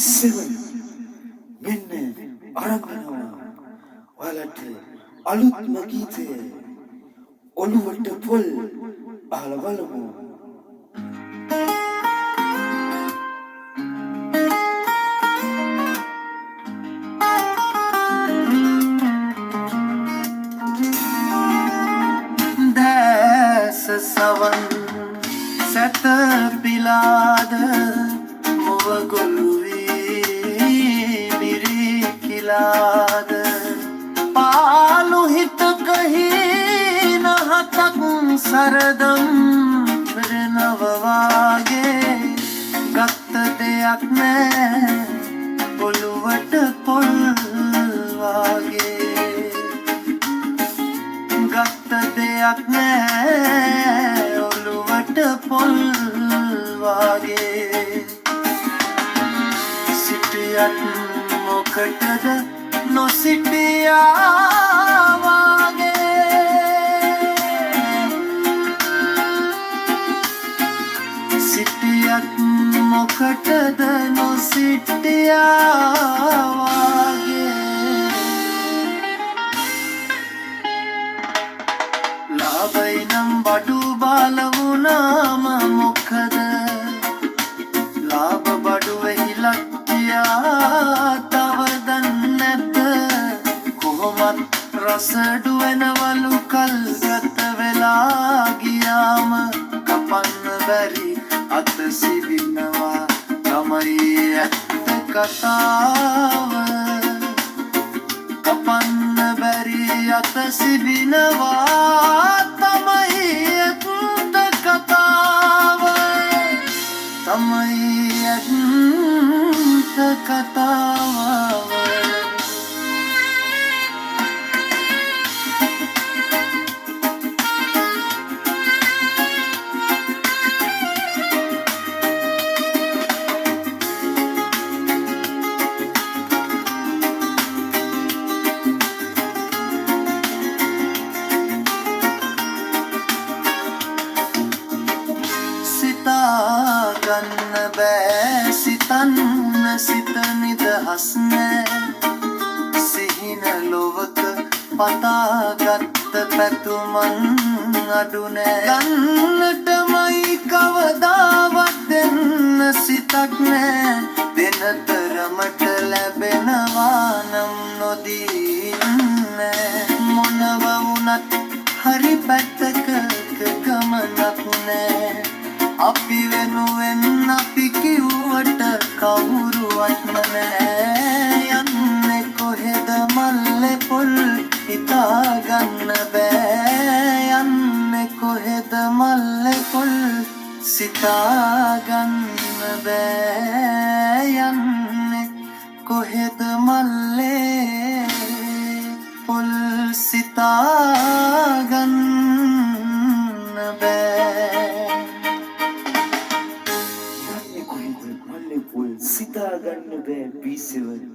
B7 මෙන්න අරගෙනවා ඔයාලට අලුත්ම ගීතය ඔළුවට පොල් අහලා බලමු. දැස සවන් සැත පිලාද මොව ගොළුවේ මිරිකිලාද පාලු හිතක හීනහතක් සරදම් වෙනවවාගේ ගත්ත දෙයක් නෑ ඔළුවට පොල් වාගේ ගත්ත දෙයක් නෑ ඔළුවට පොල් වාගේ සිටියත් මොකටද නොසිටියා වාගේ සිටියත් මොකටද නොසිටියා වාගේ ලාභයි නම් බඩු බාල වුණාම මොකද ලාභ බඩු වෙහිලක් කියා තව දන්නේ නැද්ද කොහොමත් රසඩු වෙනවලු කල් ගත වෙලා ගියාම කපන්න බැරි අත සිවිනවා තමයි ඇත්ත කතාව කපන්න බැරි අත සිවිනවා තමයි ඇත්ත කතාව තමයි ඇත්ත කතාව ගන්න බෑ සිතන්න සිත නිදහස් නෑ සිහින ලොවක පතාගත්ත පැතුමන් අඩු නෑ ගන්නටමයි කවදාවත් දෙන්න සිතක් නෑ දෙන තරමට ලැබෙනවා නම් නොදීන්නේ මොනව වුණත් හරි පැත්තක ගමනක් නෑ අපි වෙනුවෙන් අපි කිව්වට කවුරුවත් නෑ යන්නේ කොහෙද මල්ලේ පොල් හිතාගන්න බෑ යන්නේ කොහෙද මල්ලේ පොල් සිතාගන්න බෑ යන්නේ කොහෙද මල්ලේ පොල් සිතාගන්න බෑ සිතාගන්න බෑ B7